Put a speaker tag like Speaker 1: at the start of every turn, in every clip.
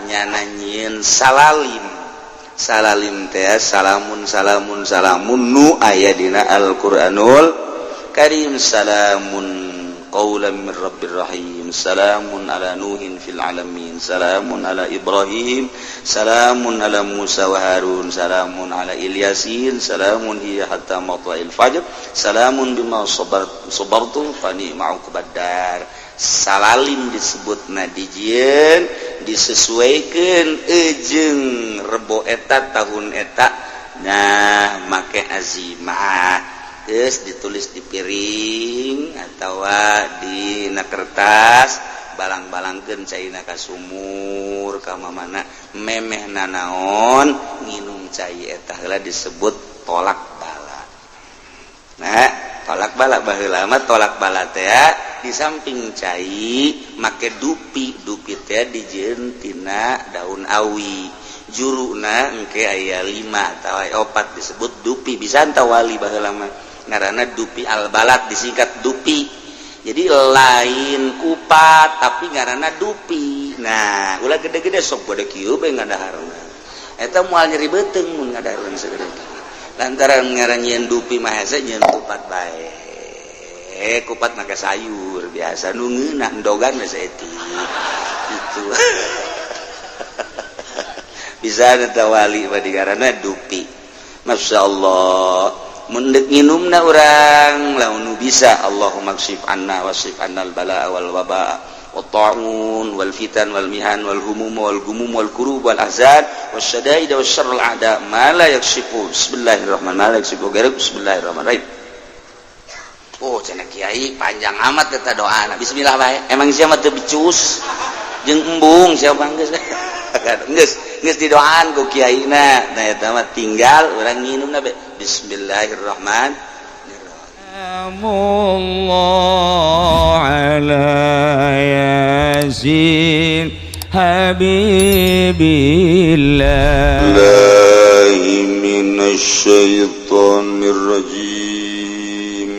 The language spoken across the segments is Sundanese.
Speaker 1: nyananyin salalim teh salamun nu aya dina Al-Qur'anul Karim salamun qaulan min rabbir rahim salamun ala nuhin fil alamin salamun ala ibrahim salamun ala Musa wa Harun salamun ala Ilyasin salamun hiya hatta matla'il fajr salamun bima sabartum fa ni'ma uqbadar. Salalim disebutna dijieun disesuaikan jeung rebo eta tahun eta nah make azimah geus ditulis di piring atawa di kertas balang-balangkeun caina ka sumur ka mamana memehna naon nginum cai eta heula disebut tolak bala. Nah tolak bala baheula mah tolak bala teh di samping cai make dupi teh dijieun tina daun awi juruna engke aya 5 atawa 4 disebut dupi bisa tawali baheula mah ngaranna dupi al-balad disingkat dupi jadi lain kupat tapi ngaranna dupi. Nah ulah gede-gede sok bade kieu bae ngadaharna eta moal nyeri beuteung mun ngadahareun sagede lantaran ngaranjeun dupi mah hese nyeun kupat bae kupat make sayur biasa nu ngeunah endogan mah saeutik gitu bisa tawali badi ngaranna dupi masyaallah. Mundek nginumna urang lamun bisa Allahumma kshif anna wasif annal balaa wal wabaa wat ta'un wal fitan wal mihan wal humum wal gumum wal kurub wal ahzan wasyadaid wasyarrul a'da ma la yakshifu bismillahirrahmanirrahim bismillahirrahmanirrahim. Oh cenah kiai panjang amat eta doana bismillah bae emang sia mah teu bicus jeung embung sia banggeus geus didoaan ku kiaina nah eta mah tinggal urang nginumna bae bismillahirrahmanirrahim.
Speaker 2: Allah ala yasin habibillah
Speaker 3: billahi minasyaitonir rajim.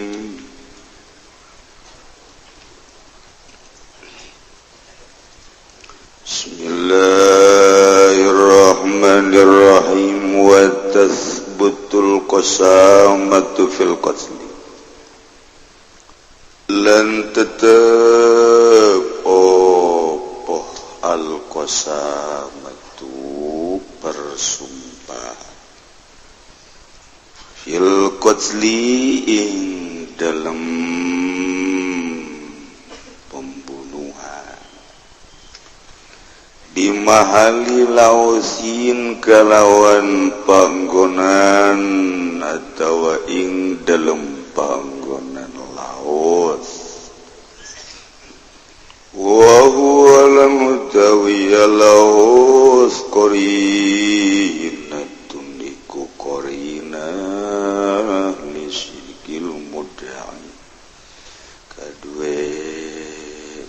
Speaker 3: Bismillahirrahmanirrahim wa tathbutul qasamatu fil qatli lan tetep opoh al qasamatu persumpah fil qatli ing dalam pembunuhan bimahali lausin kalawan panggonan atawa ing dalam panggonan laos wa huwa lam tawiya laos qarinatun iku qarina lisikil mudda'i kadue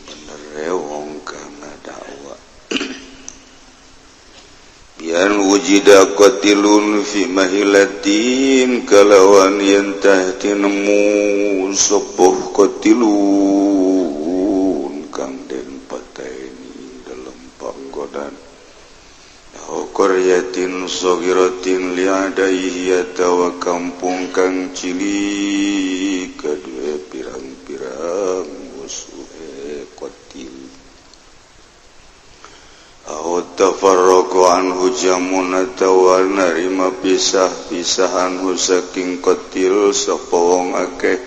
Speaker 3: bener wong kana dakwa bian wujida qatilun fi mahilatin kalawan yentah tinemu sepuh qatilun kang den pateni dalam panggonan qaryatin sagiratin li'adaihi atawa kampung kang cilik kadue pirang-pirang musuhe qatil tafarraqu anhu jamun atawa narima pisah-pisahan saking qatil sapa wong akeh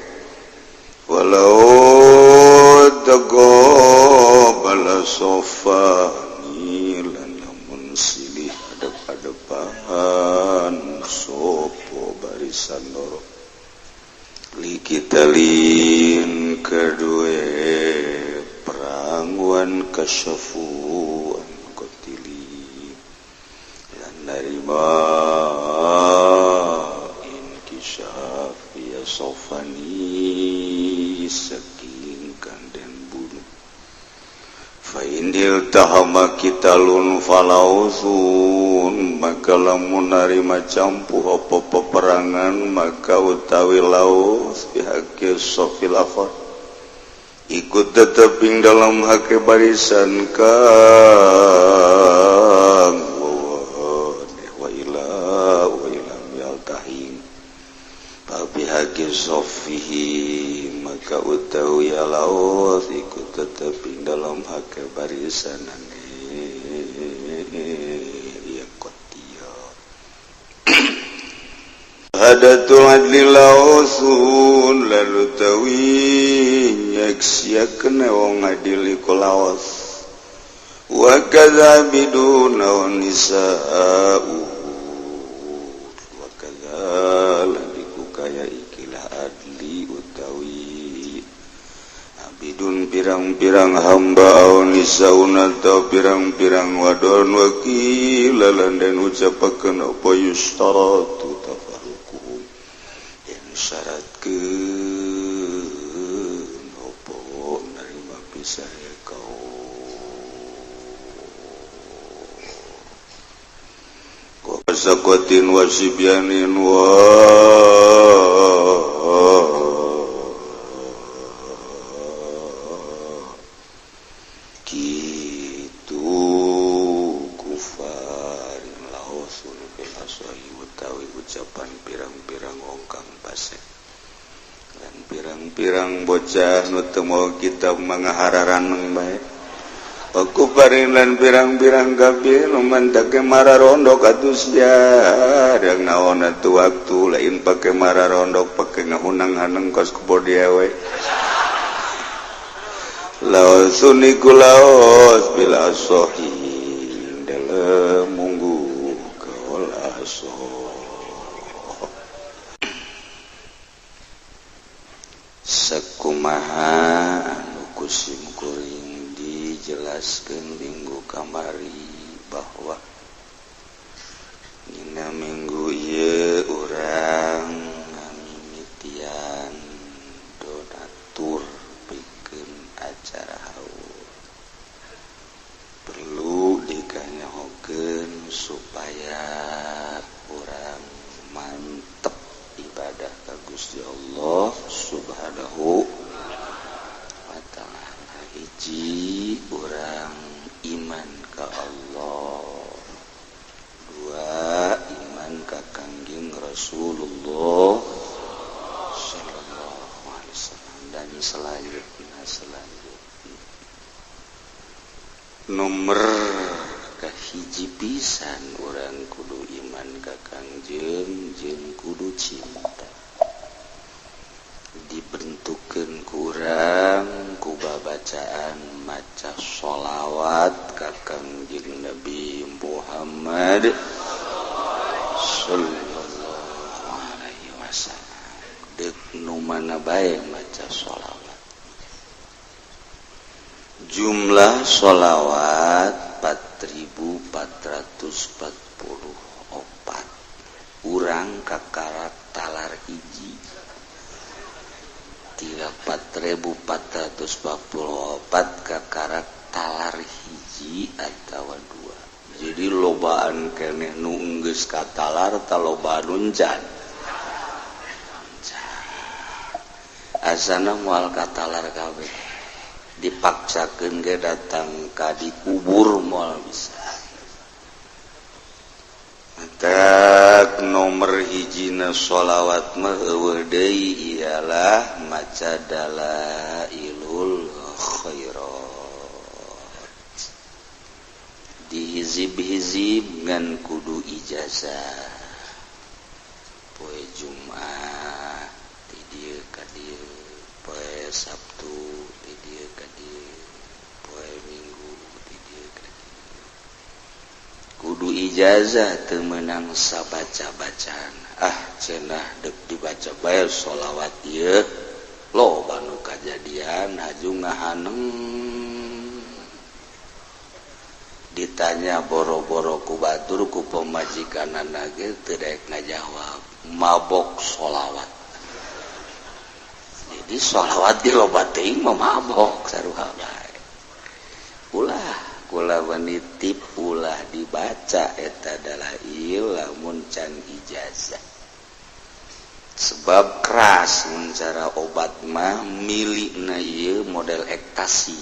Speaker 3: walau taqabala sofani lan lamun silih adep-adepan sapa barisan loro likitalin kedue perangwan kasyafu narima inkisaf ya sofani saking kanden bunuh fa indil tahama kitalun falausun maka lamun narima campuh apa peperangan maka utawi laus bihaqi sofil akhar ikut tetap ing dalam hak barisan ka ya qatiya hadatul adli lausun lalu tawi nyaksiakeun wong adil iku lawas wa kadzabiduna wa nisa'u wa kadzal kaya ikilah adli utawi abidun pirang-pirang hamba au nisaun atau pirang-pirang wadon wakilalan dan ucapakeun apa yustaratu tafarruquhum yang syaratkeun apa narima pisah ya kau sakotin wasibyanin wa kitu kufarin lausul bilasohi utawi ucapan pirang-pirang ongkang pasek dan pirang-pirang bocah nu teu mau kitab mangahararan bae aku parilan pirang-pirang kabeh nu mantake mararondok atus jarang naon atuh waktu lain pake mararondok pake ngahunang-haneng kos kebodi we lausun iku laos bila sohi dalam munggu kaul aso sakumaha anu kusim kuring dijelaskeun minggu kamari bahwa dina minggu ieu urang ngamimitian donatur pikeun acara haul perlu dikanyahokeun supaya urang mantep ibadah ka Gusti Allah Subhanahu wa ta'ala. Hiji urang iman ka Allah, dua iman ka Kangjeng Rasulullah sallallahu alaihi wasallam, dan selanjutnya nomor kahiji pisan urang kudu iman ka Kangjeng jeung kudu cinta dibentukkeun ku urang ku babacaan maca sholawat ka Kangjeng Nabi Muhammad sallallahu alaihi wasallam. Deuk nu mana bae maca sholawat. Jumlah sholawat 4.444. Urang kakarak talar hiji 4.444 kakarak talar hiji atawa dua. Jadi lobaan keneh nu geus katalar ta lobaan uncan. Asana moal katalar kabeh. Dipaksakeun ge datang ka dikubur moal bisa. Tak nomor hijina sholawat mah eueuh deui ialah maca dalailul khairat. Dihizib-hizib ngan kudu ijazah. Poe Jumat ti dieu ka dieu, poe Sabtu ti dieu ka dieu, poe Minggu ti dieu ka dieu. Kudu ijazah teu meunang sabaca-bacaan. Cenah deuk dibaca bae sholawat ieu loba nu kajadian haju ngahaneng. Ditanya boro-boro ku batur ku pemajikanana ge teu daek ngajawab, mabok sholawat. Jadi sholawat di loba teuing mah mabok saruha bae. Ulah kula wanitip ulah dibaca eta dalail lamun can ijazah. Sebab keras mun cara obat mah milikna ieu model ektasi.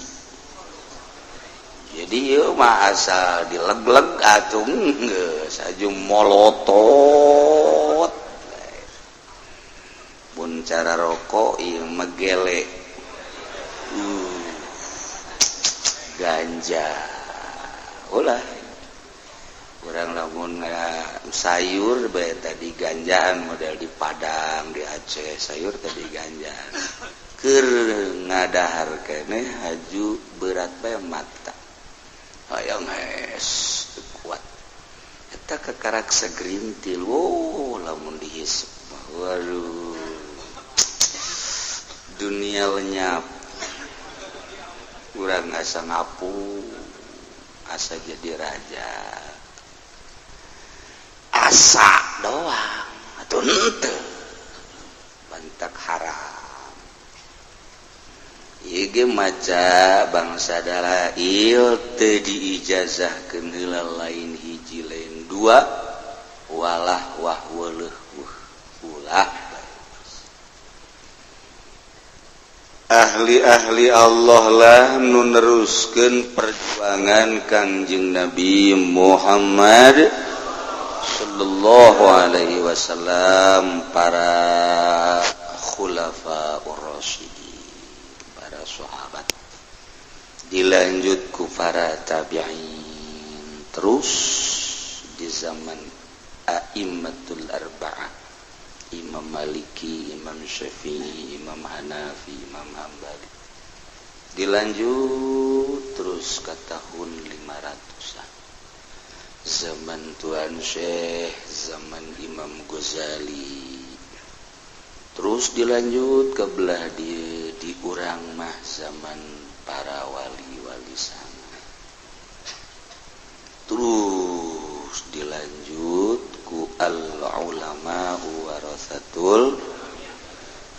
Speaker 3: Jadi ieu mah asal dileg-leg atuh geus aju molotot. Mun cara rokok ieu mah gele. Ganja. Ulah
Speaker 1: lamun sayur bae tadi ganjaan model di Padang di Aceh sayur tadi ganjaan keur ngadahar keneh haju berat bae mata hayang es kuat eta kakarak sagrintil lamun dihisep waduh dunia lenyap urang asa ngapu asa jadi raja asa doang atuh henteu bantak haram ieu ge maca bangsa dalail teu diijazahkeun heula lain hiji lain dua walah wah weuleuh ulah ahli-ahli Allah lah nu neruskeun perjuangan Kangjeng Nabi Muhammad sallallahu alaihi wasallam para khulafaur rasyidin para sahabat dilanjut ku para tabi'in terus di zaman a'immatul arba'ah Imam Maliki, Imam Syafi'i, Imam Hanafi, Imam Hambali. Dilanjut terus ke tahun 500-an. Zaman Tuan Syekh, zaman Imam Ghazali. Terus dilanjut ke belah di urang mah zaman para wali-wali sana. Terus dilanjut ku al-ulama warasatul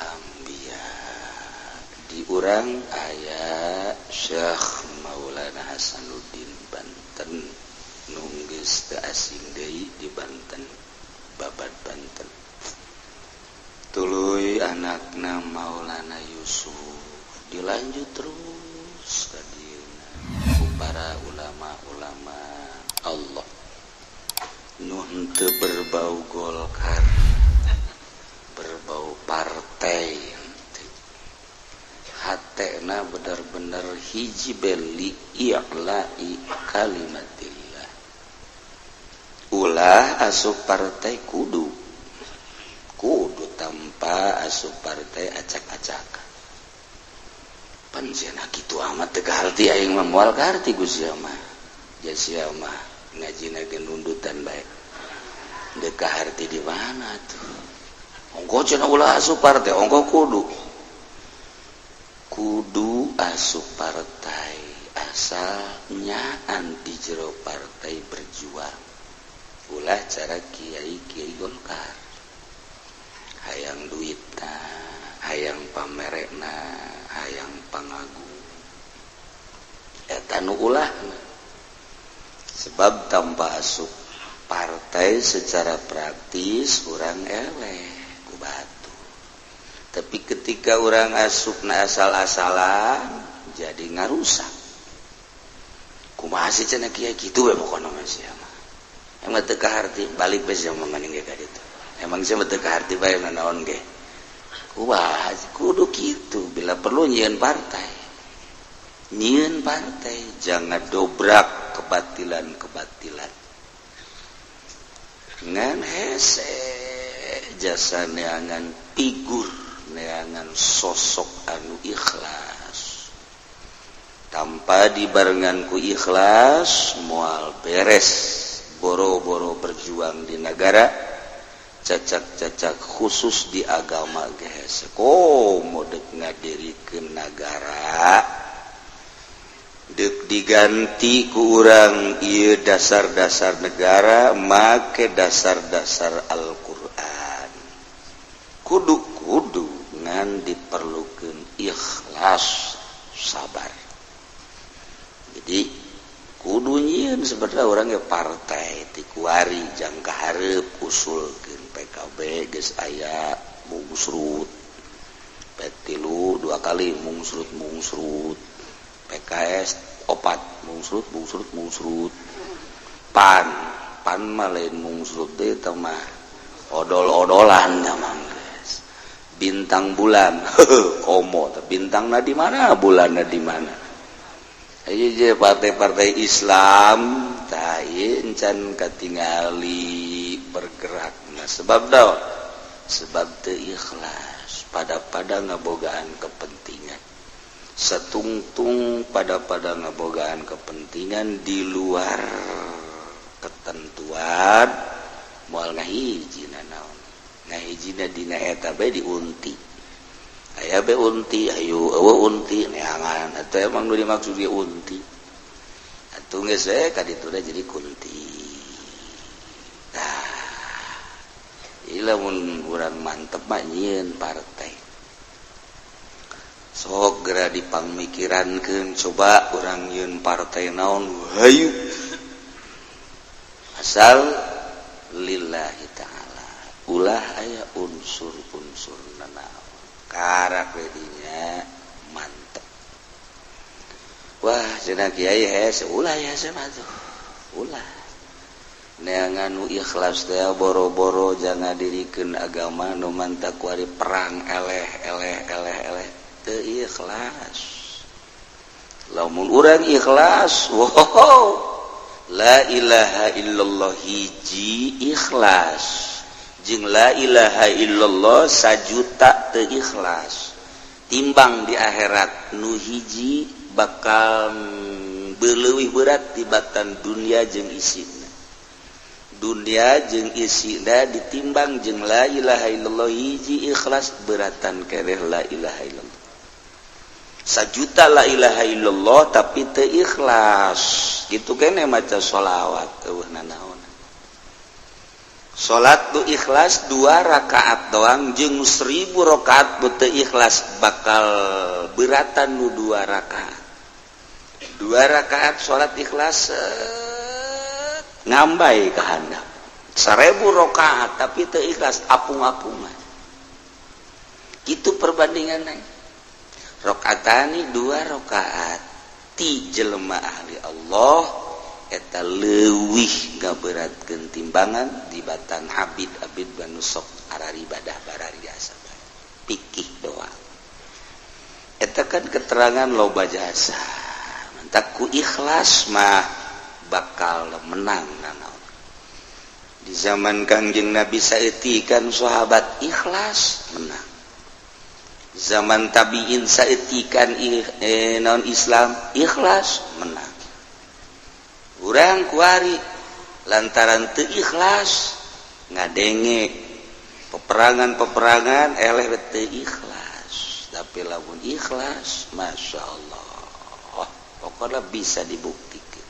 Speaker 1: anbiya di urang aya Syekh Maulana Hasanuddin Banten nu geus teu asing deui di Banten Babad Banten tuluy anakna Maulana Yusuf dilanjut terus ka dieuna ku para ulama-ulama Allah nu henteu berbau Golkar berbau partai hatena bener-bener hiji beli i'la'i kalimatillah ulah asup partai kudu tanpa asup partai acak-acakan panjenengan kitu amat teu kaharti aing mah moal kaharti Gusti mah jasa mah ngajina ge nundutan bae deuk kaharti di mana tuh ongko cenah ulah asup partai ongko kudu asup partai asalnya anti jero partai berjuang ulah cara kiai Golkar hayang duitna hayang pamerekna hayang pangagung eta nu ulahna sebab tanpa asup partai secara praktis orang eleh ku batu tapi ketika orang asupna asal-asalan jadi ngarusak kumaha sih cenah kieu kitu we pokona mah sia mah emang teu kaharti balik bae sia mah maning ge ka ditu emang sia teu kaharti bae naon ge kudu kitu bila perlu nyieun partai jangan dobrak kebatilan ngan hese jasa neangan figur neangan sosok anu ikhlas tanpa dibarengan ku ikhlas moal beres boro-boro berjuang di negara cacak-cacak khusus di agama ge modek ngadirikeun negara dek diganti ku urang ieu dasar-dasar negara make dasar-dasar Al-Qur'an kudu ngan diperlukeun ikhlas sabar jadi kudu nyieun sebenarnya orangnya partai ti kuari jang kaharep usulkeun PKB geus aya mungsrut petilu 2 kali mungsrut PKS 4 mungsrut pan mah lain mungsrut teh mah odol-odolan mah guys bintang bulan komo bintangna di mana bulanna di mana aja partai-partai Islam lain can katingali bergerak sebab daun sebab teu ikhlas pada ngabogaan kepentingan setungtung pada ngabogaan kepentingan di luar ketentuan moal ngahijina naon ngahijina dina eta bae diunti aya bae unti ayo eueuh unti neangan atuh emang nu dimaksud dia unti atuh geus we ka ditu jadi kunti nah lamun urang mantep mah nyieun partai sok geura dipangmikirankeun coba urang nyieun partai naon hayu asal lillahi ta'ala ulah aya unsur-unsur naon karak dinya mantep wah cenah kiai hese ulah ya cenah tuh ulah neangan nu ikhlas teh boro-boro jangan dirikeun agama nu mantap kuari perang eleh teu ikhlas lamun urang ikhlas wow la ilaha illallah hiji ikhlas jeung la ilaha illallah sajuta teu ikhlas timbang di akhirat nu hiji bakal leuwih berat tibatan dunia jeung isina dunia jeung isina ditimbang jeung la ilaha illallah hiji ikhlas beratan kereh la ilaha illallah sajuta la ilaha illallah tapi teu ikhlas gitu kene maca sholawat eueuh nanaon salat tu ikhlas 2 rakaat doang jeung 1000 rakaat teu ikhlas bakal beratan nu 2 rakaat 2 rakaat salat ikhlas ngambai ka handap 1000 rakaat tapi teu ikhlas apung-apungan kitu perbandinganna rakaatani 2 rakaat ti jelema ahli Allah eta leuwih ngaberatkeun timbangan dibatan abid banu sok arari ibadah barariasa pikih doang eta kan keterangan loba jasa mantak ku ikhlas mah bakal menang nanaon di zaman Kangjeng Nabi saeutik kan sahabat ikhlas menang zaman tabiin saeutikan non Islam ikhlas menang urang kuari lantaran teu ikhlas ngadenge peperangan eleh teu ikhlas tapi lamun ikhlas masyaallah pokoknya bisa dibuktikan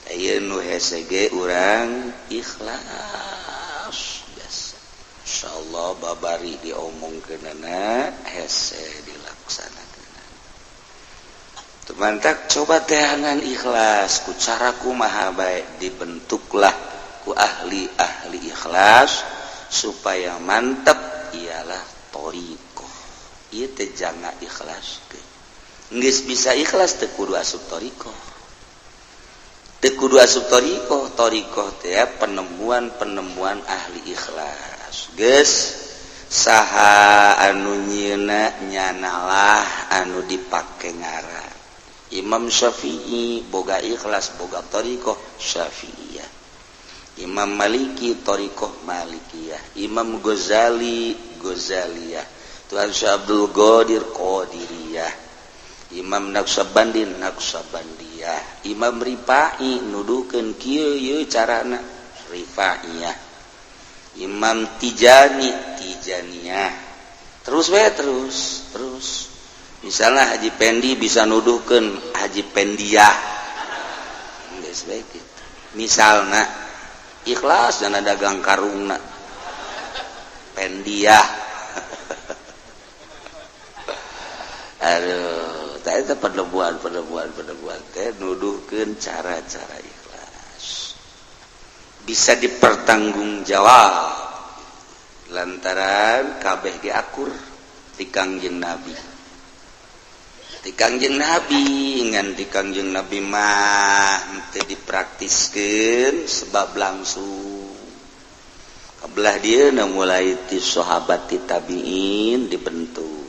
Speaker 1: aya nu hese ge urang ikhlas insyaallah babari diomongkeunana hese dilaksanakeun tumantak coba teangan ikhlas ku cara kumaha bae dibentuklah ku ahli ikhlas supaya mantep ialah thariqah ieu teh janga ikhlaskeun geus bisa ikhlas teu kudu asup thariqah teu kudu asup thariqah teh penemuan ahli ikhlas geus saha anu nyieuna nyanalah anu dipake ngara Imam Syafi'i boga ikhlas boga thariqah Syafi'iyah Imam Maliki thariqah Malikiyah Imam Ghazali Ghazaliyah Tuan Syekh Abdul Qadir Qadiriyah Imam Naqsabandi Naqsabandiyah Imam Rifa'i nuduhkeun kieu ieu carana Rifaiyah Imam Tijani Tijaniyah terus misalnya Haji Pendi bisa nuduhkeun Haji Pendiah geus bae kitu misalna ikhlas dana dagang karungna Pendiah aduh tah eta penemuan teh nuduhkeun cara-cara ikhlas bisa dipertanggungjawab lantaran kabeh diakur ti Kangjeng Nabi ngan di Kangjeng Nabi mah teu dipraktiskeun sebab langsung kabelah dieuna mulai ti sahabat ti tabiin dibentuk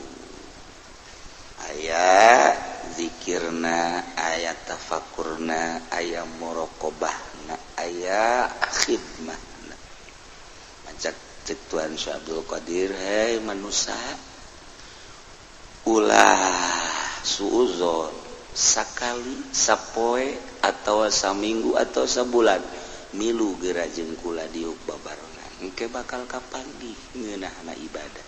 Speaker 1: aya zikirna aya tafakkurna aya muraqabahna aya khidmatna macak cek Tuan Syekh Abdul Qadir hei manusia ulah suuzon sakali sapoe atau saminggu atau sabulan milu geura jeung kula diuk babarengan engke bakal kapanggih ngeunahna ibadah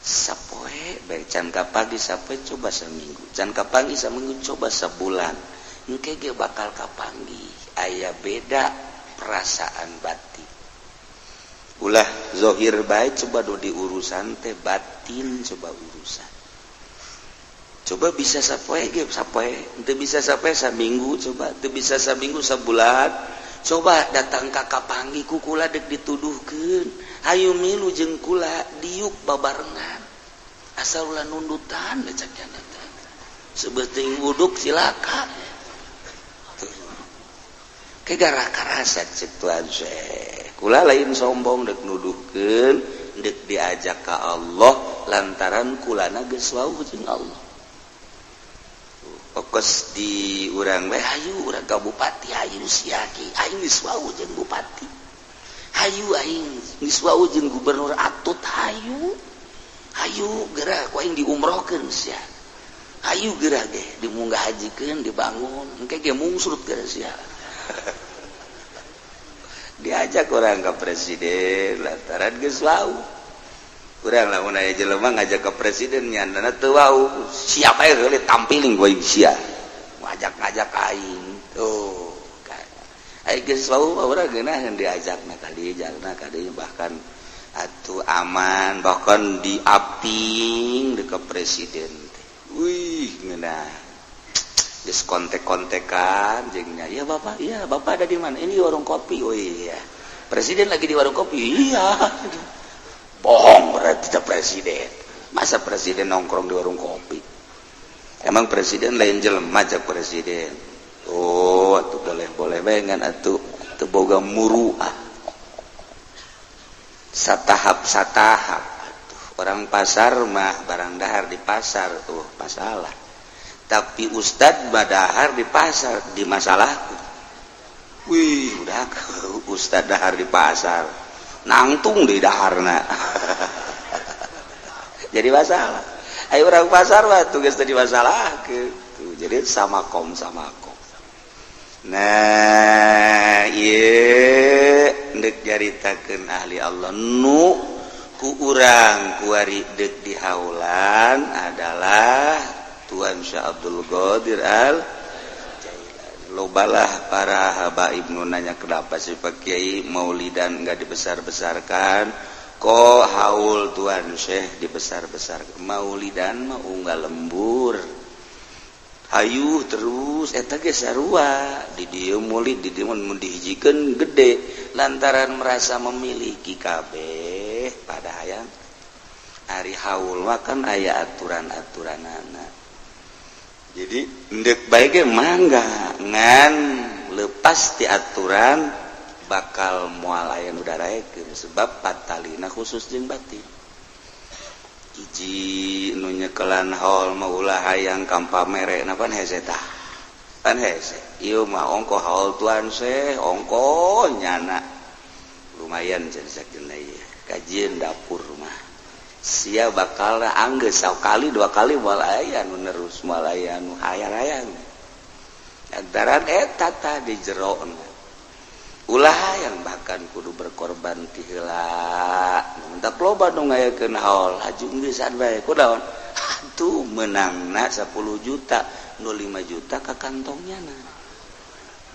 Speaker 1: sapoe baik can kapagi sapoe coba seminggu can kapanggih saminggu coba sebulan engke ge bakal kapanggih aya beda perasaan batin ulah zahir bae coba do di urusan teh batin coba urusan coba bisa sapoe ge sapoe teu bisa sapoe saminggu coba teu bisa saminggu sabulan coba datang ka kapanggih ku kula dek dituduhkeun hayu milu jeung kula diuk babarengan asal ulah nundutan lecak jana teh sebeuting wuduk silaka ke gara karasa cek Tuan Syekh kula lain sombong dek nuduhkeun dek diajak ka Allah lantaran kulana geus wau jeung Allah fokus di urang we hayu urang ka bupati hayu sia ki aing geus wau jeung bupati hayu aing geus wau jeung gubernur atut hayu geura ku aing diumrohkeun sia hayu geura ge dimunggah hajikeun dibangun engke ge mungsrut geura sia diajak orang ke presiden lantaran geus wau urang lamun aya jelema ngajak ke presiden nyandana teu wau siapa yang heuli tampiling gua sia ngajak aing tuh aing geus wau urang geunah diajakna ka dieu bahkan atuh aman bahkan diaping ke presiden teh wih ngeunah geus kontek-kontekan jengnya iya bapak ada di mana ini warung kopi oh iya presiden lagi di warung kopi iya bohong berarti presiden masa presiden nongkrong di warung kopi emang presiden lain jelema jak presiden oh atuh boleh bengan atuh teu boga muruah satahap atuh orang pasar mah barang dahar di pasar tuh masalah tapi ustad badahar di pasar di masalahku wih udah ustad dahar di pasar nangtung di daharna jadi masalah ayo orang pasar mah tugas tadi masalah gitu jadi sama kom nah ieu ndek jaritakeun ahli Allah nu ku urang kuari dek di haulan adalah Tuan Syekh Abdul Qadir lobalah para habaib nu nanya kenapa sih Pak Kiai maulidan enggak dibesar-besarkan kok haul Tuan Syekh dibesar-besarkan maulidan mah unggal lembur hayu terus eta ge sarua di dieu maulid di dieu mun dihijikeun gede lantaran merasa memiliki kabeh pada hayang ari haul mah kan aya aturan-aturanana jadi ndek bae ge mangga ngan lepas ti aturan bakal moal aya nu daraekeun sebab patalina khusus jeung batin hiji nu nyekelan haul mah ulah hayang kampamere napan hese tah pan hese ieu mah ongko haul Tuan Syekh ongko nyana lumayan cenah sakeuna ieu kajian dapur mah sia bakal anggeus sakali dua kali moal aya nu nerus moal aya nu hayang-hayang antaran eta tah di jerona ulah hayang bahkan kudu berkorban ti heula mentak loba nu ngayakeun haul hajung geusaan bae kunaon atuh menangna 10 juta nu 5 juta ka kantongnya na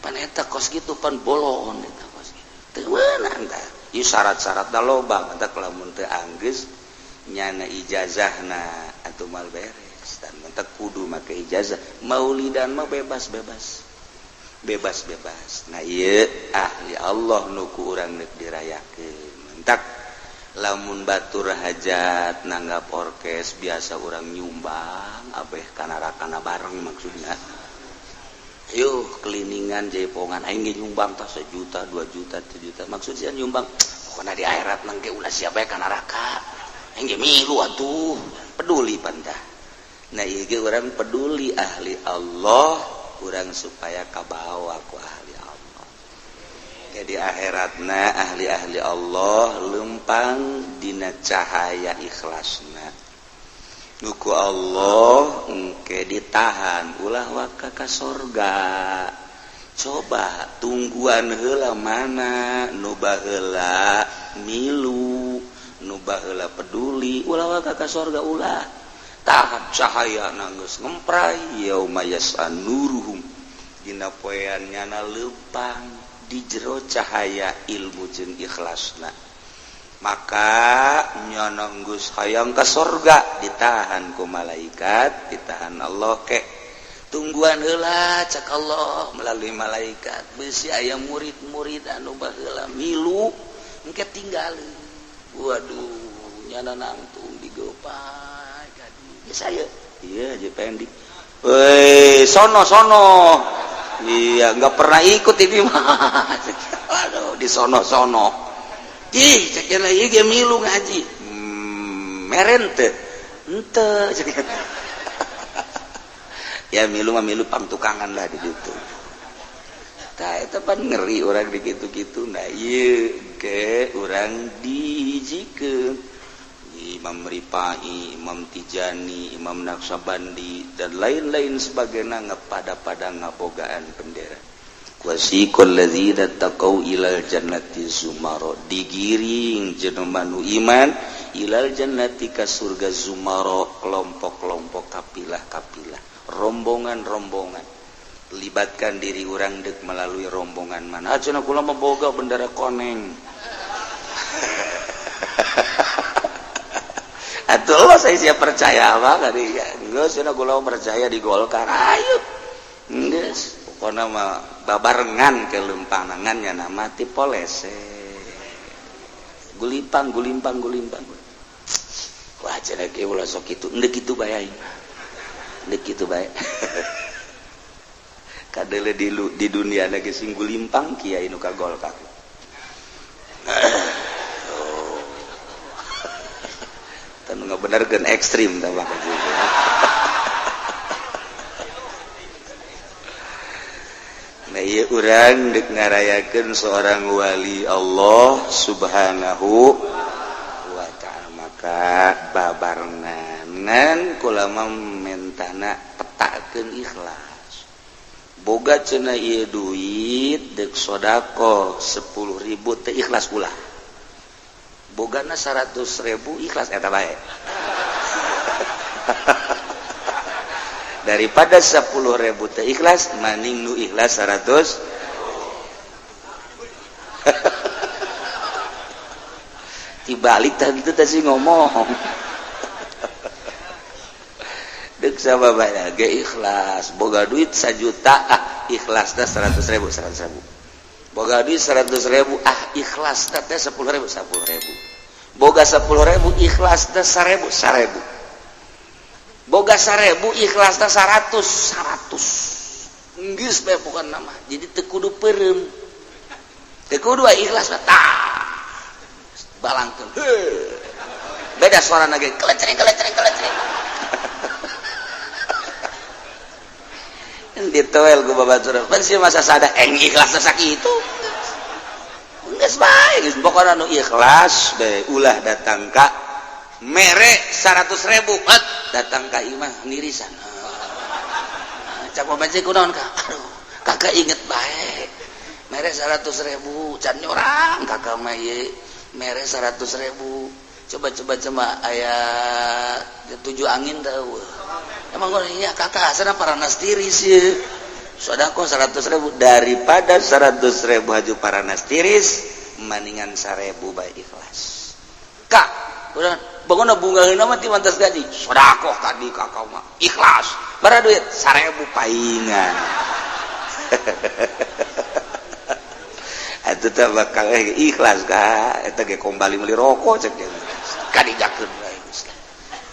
Speaker 1: pan eta kos kitu pan bolon eta kos kitu teu meunang tah ieu syarat-syaratna loba mentak lamun teu anggeus nyana ijazahna atuh mal beres dan mentak kudu make ijazah maulidan mah bebas nah ieu ahli Allah nu ku urang neuk dirayakeun mentak lamun batur hajat nanggap orkes biasa urang nyumbang abeh kana bareng maksudna yeuh keliningan jaipongan aing ge nyumbang tah 1 juta 2 juta 3 juta maksudnya nyumbang pokona di akhirat nang ge ulah sia bae kana neraka engge milu atuh peduli pantah nah ieu urang peduli ahli Allah urang supaya kabawa ku ahli Allah jadi akhiratna ahli-ahli Allah lempang dina cahaya ikhlasna nuku Allah engke ditahan ulah waka ka surga coba tungguan heula mana nu baheula milu nu baheula peduli ulah waka ka surga ulah tahap cahaya geus ngemprai yauma yas'an nuruhum dina poeannyana leumpang di jero cahaya ilmu jeung ikhlasna maka nyono geus hayang ka surga ditahan ku malaikat ditahan Allah ke tungguan heula cak Allah melalui malaikat beusi aya murid-murid anu baheula milu engke tinggalin waduh nyana nangtung digopay kadi saya iya aja pendik weh sono iya enggak pernah ikut ini mah aduh di sono ih cek lagi ge milu ngaji meren teh henteu ya milu pamtukangan lah di ditu tah eta pan ngeri urang di kitu-kitu nah ieu ke urang dijikeun Imam Rifai, Imam Tijani, Imam Naqsabandi dan lain-lain sebagainya pada ngabogaan bendera wasiqal ladzina taqau ilal jannati zumara digiring jenema nu iman ilal jannati ka surga zumara kelompok-kelompok kapilah-kapilah rombongan-rombongan libatkan diri urang deuk melalui rombongan mana cenah kula mah boga bendera koneng atuh saya siap percaya apa kali ya geus cenah kula percaya di Golkar ayo geus pokona mah babarengan ke lempangan nya nama ti polese gulimpang wah cenah ge ulah sok kitu endeu kitu bae aing endeu kitu bae kadele di dunia lagi sing gulimpang kiai nu ka Golkar tanu ngabenerkeun ekstrim tah mah nah ieu urang deuk ngarayakeun seorang wali Allah subhanahu wa ta'ala maka babarengan kula mah mentana petakeun ikhlas boga cenah ieu duit deuk sodaqah 10.000 teh ikhlas ulah bogana 100.000 ikhlas eta bae daripada 10.000 teh ikhlas maning nu ikhlas 100 dibalik tadi teh sih ngomong deuk sababana ge ikhlas boga duit 1 juta ikhlasna 100.000 boga duit 100.000 ikhlasna teh 10.000 boga 10.000 ikhlasna 1.000 boga 1.000 ikhlasna 100 geus bae bukan nama jadi teu kudu peureum teu kudu ikhlas tah balangkeun beda suarana ge kelecreng ditoel ku babaturan pan si masa sada ikhlasna sakitu geus bae geus pokona nu ikhlas bae ulah datang ka mere 100.000 datang ka imah nirisan cak baca kunaon ka aduh kakak inget bae mere 100.000 can nyorang kakak mah ye mere 100.000 coba aya 7 angin tau emang iya kakak asana paranas tiris ye sodaqah 100.000 daripada 100.000 haju paranas tiris mendingan 1.000 bae ikhlas kak udah bangun bungaheuna mah ti mantas gaji sodaqah tadi kakak mah ikhlas bara duit 1.000 paingan atuh teh bakal ikhlas ka eta ge kombali meuli rokok cek kadijakeun bae geus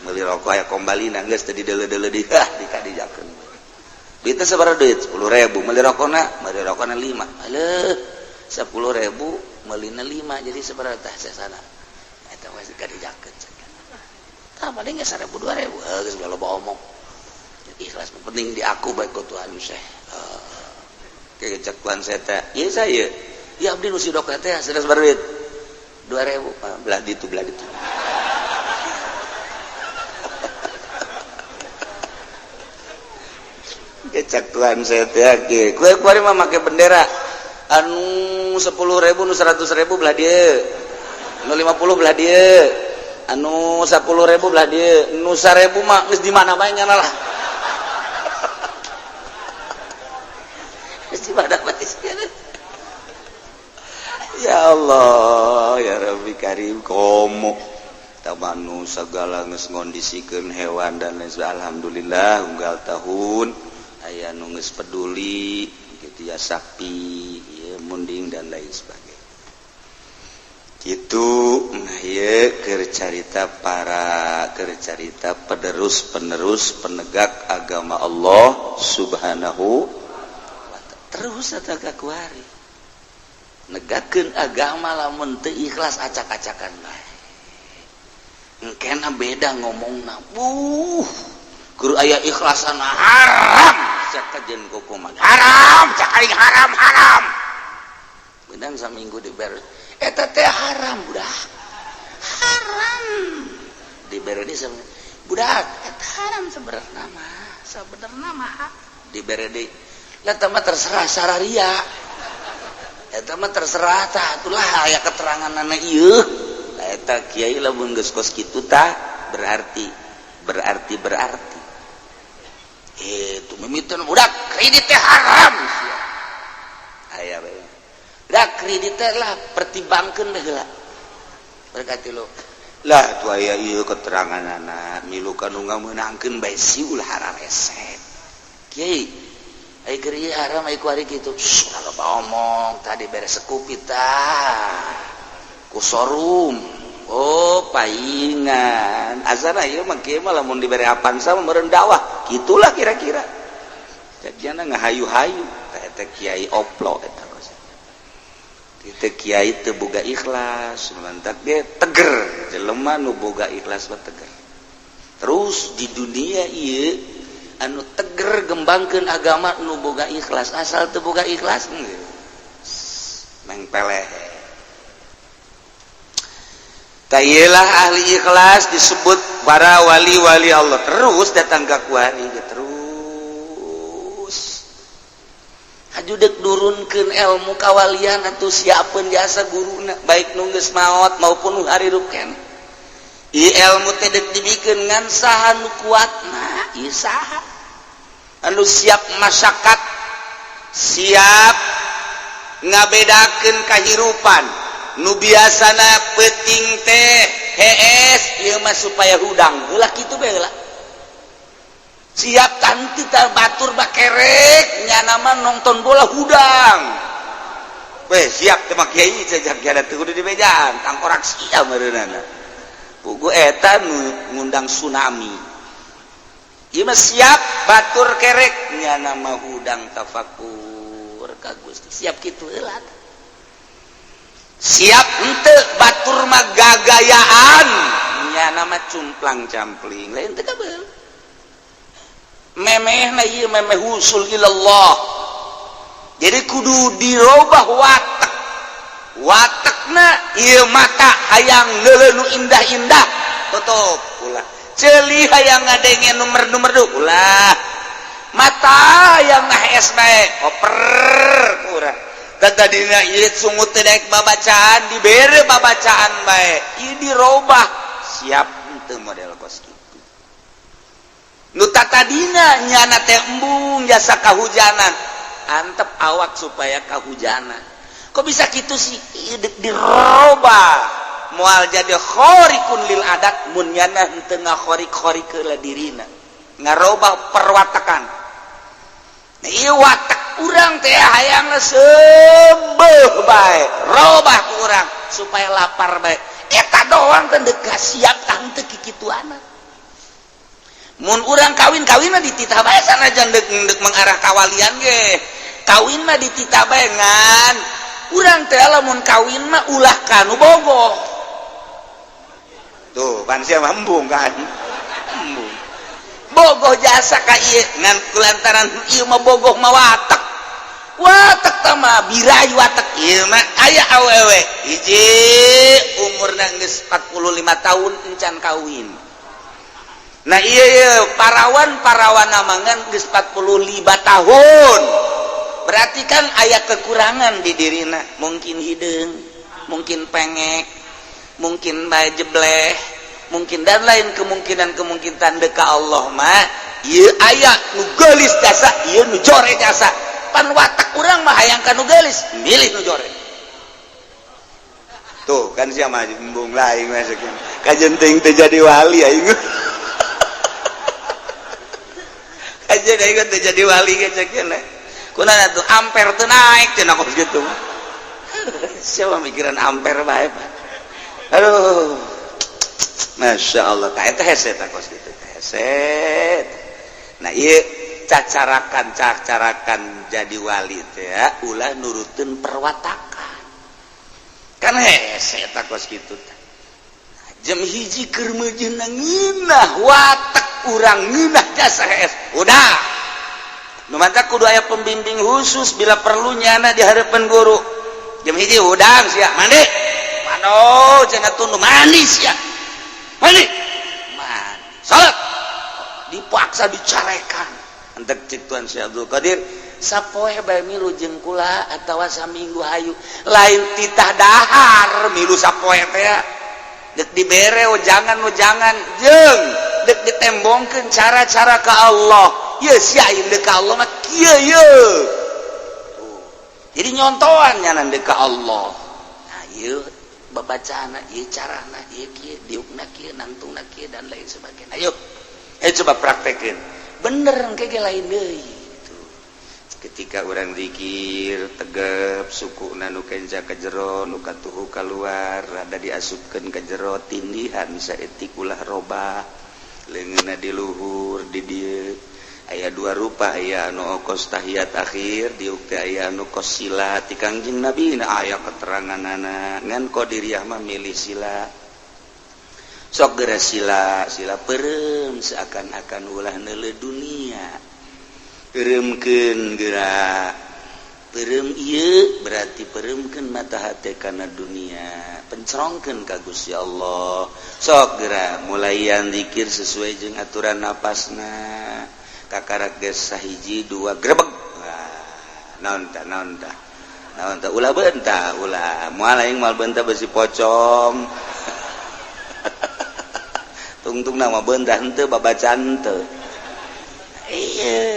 Speaker 1: meuli rokok aya kombalina geus teh dideule-deule dikadijakeun duit teh sabaraha duit 10.000 meuli rokokna 5 aleuh 10.000 meulina 5 jadi sabaraha tah sasana eta mah kadijakeun tah paling ge 1.000 2.000 geus loba omong ikhlas penting di aku baik ku Tuhan Syekh kecek Tuhan saya teh ieu saya ya abdi nu sidok teh sanes baruit 2000 belah ditu kecek Tuhan saya teh kue kuari mah make bendera anu 10.000 nu 100.000 belah dieu nu 50 belah dieu anu 10.000 belah dieu nu 1.000 mah geus di mana bae nya lah geus di mana bae ya Allah ya Rabbi Karim komo tamanu sagala geus ngondisikeun hewan dan lain sebagainya alhamdulillah unggal tahun aya nu geus peduli kitu ya sapi ya munding dan lain sebagainya itu nah ieu keur carita penerus penegak agama Allah Subhanahu wa ta'ala terus eta kakuari negakeun agama lamun teu ikhlas acak-acakan bae engkena beda ngomongna guru aya ikhlasana haram cak kajen kukuman haram cak aing haram beudang saminggu dibere eta teh haram budak haram dibere di sama budak eta haram sebenarnya mah dibere di lah teh mah terserah sararia eta mah terserah tah atulah aya keteranganna ieu eta kiai lamun geus kos kitu tah berarti itu mimiten budak kredit teh haram aya bae dak kredit teh lah pertimbangkeun deh heula berkati lo lah tu aya ieu keteranganana milu kanu ngameunangkeun bae si ulah harareset kiai ai keur ieu haram ai kuari kitu kalau omong tadi beres sekupit tah ku sorum oh paingan azana ieu mah kieu mah lamun dibere apansa meureun dakwah kitulah kira-kira jadiana ngahayu-hayu eta kiai oplo eta teu kiai teu boga ikhlas lantak dia teger jelema nu boga ikhlas mah teger terus di dunia ieu anu teger gembangkeun agama nu boga ikhlas asal teu boga ikhlas mengpeleh tayelah ahli ikhlas disebut para wali-wali Allah terus datang ka kuari hajudek durunkeun ilmu kawalian atuh siapeun jasa guruna baik nu geus maot maupun nu harirup keneh ieu ilmu teh deuk dibikeun ngan saha nu kuatna ieu saha anu siap masyakat siap ngabedakeun kahirupan nu biasana peuting teh hees ieu mah supaya hudang ulah kitu bae heula siap tanti batur bakerek nyana mah nonton bola hudang weh siap teh mah kiai cajak kiana teu kudu dibejaan tangkorak sia meureunana pugu eta nu ngundang tsunami ieu mah siap batur kerek nyana mah hudang tafakur ka Gusti siap kitu heula siap henteu batur mah gagayaan nyana mah cumplang campling lain teu kabeul memehna ieu memeh usul ilallah jadi kudu dirobah watakna ieu mata hayang leuleuh nu indah-indah tutup ulah ceuli hayang ngadenge nu merdu-merdu ulah mata hayang ngahes bae oper urang tadina ieu sungut teh daek babacaan dibere babacaan bae ieu dirobah siap henteu model kos kitu nu tatadina nyana teh embung jasa kahujanan antep awak supaya kahujanan kok bisa gitu sih dirobah moal jadi khorikun lil adat mun nyana henteu ngakhorik-khorik heula dirina ngarobah perwatakan nah ieu watak urang teh hayangna sebeuh bae robah ku urang supaya lapar bae eta doang teh deuk siap tah henteu kikituana mun urang kawin mah dititah bae sanajan deuk mengarah kawalian ge kawin mah dititah bae ngan urang teh lamun kawin mah ulah kanu bogoh tuh pan sia embung kan embung bogoh jasa ka ieu ngan kulantaran ieu mah bogoh mah watek tama birai watek ieu mah aya awewe hiji umurna geus 45 tahun encan kawin. Nah ieu parawan namangan geus 45 tahun. Berarti kan aya kekurangan di dirina, mungkin hideung, mungkin pengek, mungkin bae jebleh, mungkin dan lain kemungkinan deka Allah mah ieu aya nu geulis jasa, ieu nu jore jasa. Pan watak urang mah hayang ka nu geulis, milih nu jore. Tuh kan sia mah embung lain mah sakeun. Kajenting teh jadi wali aing. Kajenting teh jadi wali ge sakeun. Kunaon atuh ampere teu naik cenah kos kitu. Siapa mikiran ampere bae, Pak. Aduh. Masya Allah, tak eta hese tak kos kitu hese. Nah, ieu cacarakan jadi wali teh ya, ulah nurutin perwatakan. Kan hese tak kos kitu teh. Jam hiji keur meujeuh ngeunah watak urang ngeunah jasa hes. Udah. Nu manta kudu aya pembimbing khusus bila perlunya na di harapan guru. Jam hiji udang sia mandi. Mano cenah tunu mandi sia. Mandi. Salat. Dipaksa dicarekan. Entek cik Tuan Syekh Abdul Qadir, sapoe bae milu jeung kula atawa saminggu hayu. Lain titah dahar milu sapoe teh. Dek dibere jangan jeung dek ditembongkeun cara-cara ka Allah. Ya sia ayeuna deka Allah mah kieu ye. Jadi nyontoan nyanan deka Allah. Nah, ieu babacana, ieu carana, ieu kieu, diukna kieu, nantungna kieu dan lain sebagainya. Ayo coba praktekeun. Bener engke ge lain deui gitu. Ketika urang zikir, tegep sukuna nu kenca ka jero, nu katuhu kaluar, rada diasupkeun ka jero tindihan saeutik ulah robah. Leungeunna di luhur di dieu. Aya dua rupa, aya anu okos tahiyat akhir diuk teh aya anu kos sila ti Kangjeng Nabi na aya keteranganana ngan qadiriyah mah milih sila sok geura sila peureum seakan-akan ulah neuleuh dunia peureumkeun geura peureum ieu berarti peureumkeun mata hate kana dunia pencerongkeun ka Gusti Allah sok geura mulaian zikir sesuai jeung aturan napasna kakarak geus sahiji dua grebeg naon tah ulah beunta ulah moal aing moal beunta besi pocong tungtungna mah beunta henteu babacaan teu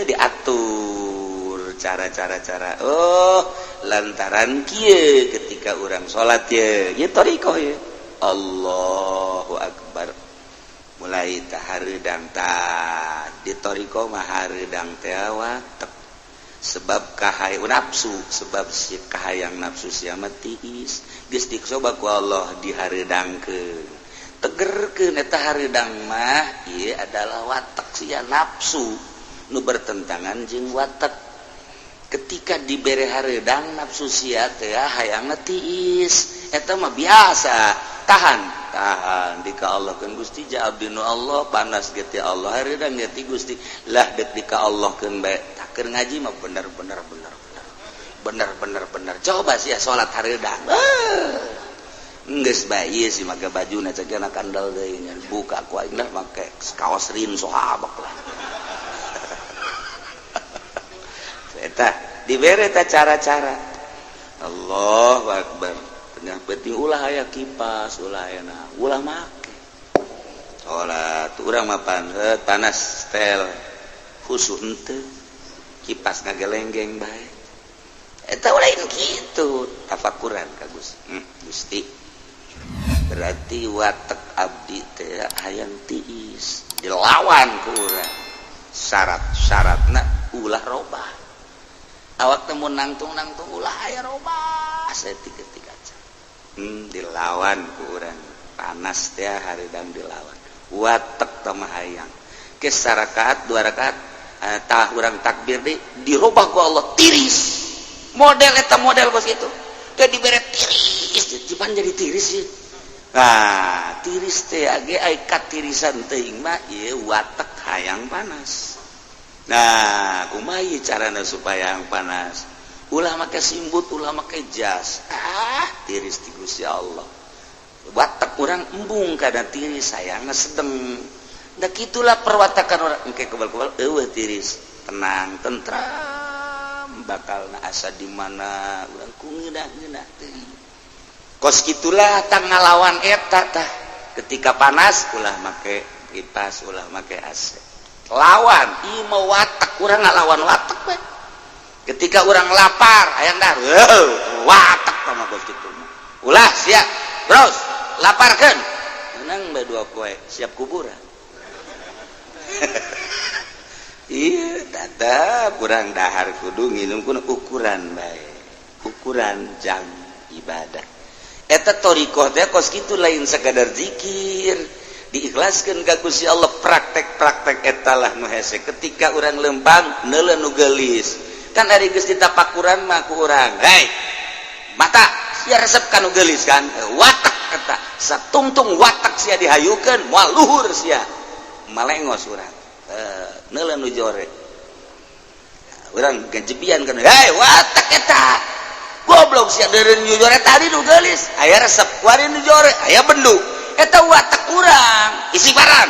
Speaker 1: diatur cara lantaran kieu ketika urang salat ye thariqah ye Allahu akbar mulai tahareudang tah di thariqah mah hareudang teh watek sebab kahayang nafsu sebab si kahayang nafsu sia mah tiis geus dicoba ku Allah dihareudangkeun tegerkeun eta hareudang mah ieu adalah watek sia nafsu nu bertentangan jeung watek ketika dibere hareudang nafsu sia teh hayangna tiis eta mah biasa tahan dika Allah kan Gusti ja'abdinu Allah panas ge ti Allah hareudang ge ti Gusti lah dek dika Allah keun bae keur ngaji mah bener coba sia salat hareudang geus bae ieu si maga bajuna cegana kandal deui nya buka ku aing lah make kaos rin sahabak lah eta dibere ta cara-cara Allahu akbar. Nah, penting ulah aya kipas, ulah aya ulah make. Salat urang mah panas stel khusus henteu. Kipas ngagelenggeng bae. Eta lain kitu, tafakuran ka Gusti. Berarti watek abdi teh hayang tiis, dilawan ku urang. Syaratna ulah robah. Awak temu nangtung ulah aya robah saeutik dilawan ku urang panas teh hareudang dilawan watek teh mah hayang ke sarakaat dua rakaat tah urang takbir dirobah ku Allah tiris model eta model bos itu teh dibere tiris jipan jadi tiris sih Nah tiris teh kat tirisan teuing mah ieu watek hayang panas. Nah kumaha carana supaya hayang panas? Ulah make simbut, ulah make jas. Tiris ti Gusti Allah. Watek urang embung kana tiris hayangna sedeng. Da kitulah perwatakan urang engke kebal-kebal eueuh tiris, tenang, tentram, bakalna asa di mana urang ku ngeunah-ngeunah teuing. Kos gitulah tang ngalawan eta tah ketika panas ulah make kipas ulah make AC lawan ieu mah watak urang ngalawan watak we ketika urang lapar hayang dah watak sama kos kitu ulah sia bros laparkeun menang bae dua poe siap kuburan ieu tetep urang dahar kudu nginum kuna ukuran bae ukuran jam ibadah. Eta thariqah teh kos kitu lain sakadar zikir diikhlaskeun ka Gusti Allah praktek-praktek eta lah nu hese ketika urang lempang neuleun nu geulis kan ari geus ditapakuran mah ku urang hei mata sia resep ka nu geulis kan watak eta satungtung watak sia dihayukeun moal luhur sia malengos urang neuleun nu jore urang gajebian kan hei watak eta goblok sia deureun nu jore tadi nu geulis aya resep kuari nu jore aya benduk eta watak urang istighfaran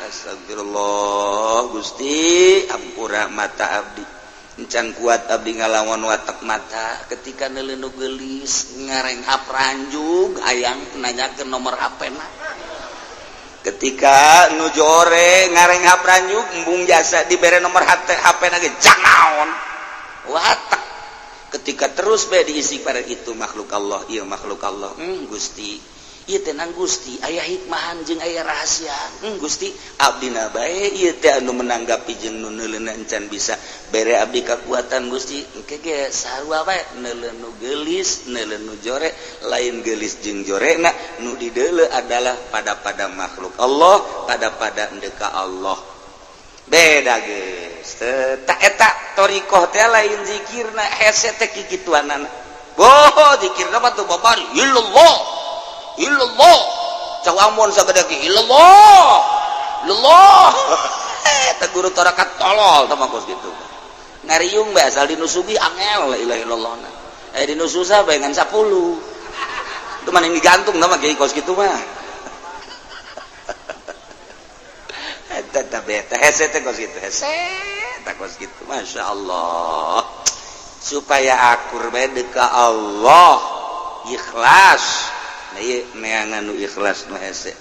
Speaker 1: astagfirullah Gusti ampura mata abdi encan kuat abdi ngalawan watak mata ketika neuleun nu geulis ngarenghap ranjug hayang nanyakeun nomor HP-na ketika nu jore ngarenghap ranjug embung jasa dibere nomor HP-na ge jang naon watak ketika terus bae diisi pada itu makhluk Allah iya makhluk Allah Gusti ieu teh nang Gusti aya hikmahan jeung aya rahasia Gusti abdina bae ieu teh anu menanggapi jeung nu neuleuna encan bisa bere abdi kakuatan Gusti engke ge sarua bae neuleun nu geulis neuleun nu jore lain geulis jeung jorena nu dideuleu adalah pada makhluk Allah pada endeka Allah beda geus tak eta thariqah teh lain zikirna hese teh kikituanana boh zikirna mah teu babari illallah cawamun sagede ge illallah eta guru tarakat tolol tah mah kitu ngariung bae asal dinusugi angel la ilaha illallahna dinu susah bae ngan 10 itu mah yang digantung tah mah kieu kos kitu mah eta beta hese teh kos kitu hese teh kos kitu masyaallah supaya akur bae ka Allah ikhlas nah ieu neangan nu ikhlas nu hese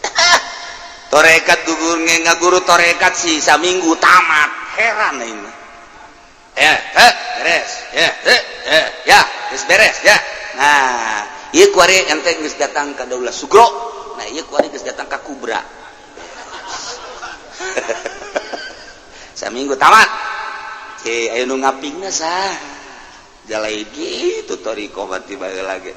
Speaker 1: torekat gugur ngaguru torekat si saminggu tamat heran ieu mah beres ya geus beres ya nah ieu kuari ente geus datang ka Daulah Sugro nah ieu kuari geus datang ka Kubra saminggu tamat ayo nu ngapingna sah jalai gitu thariqah bati bae lagi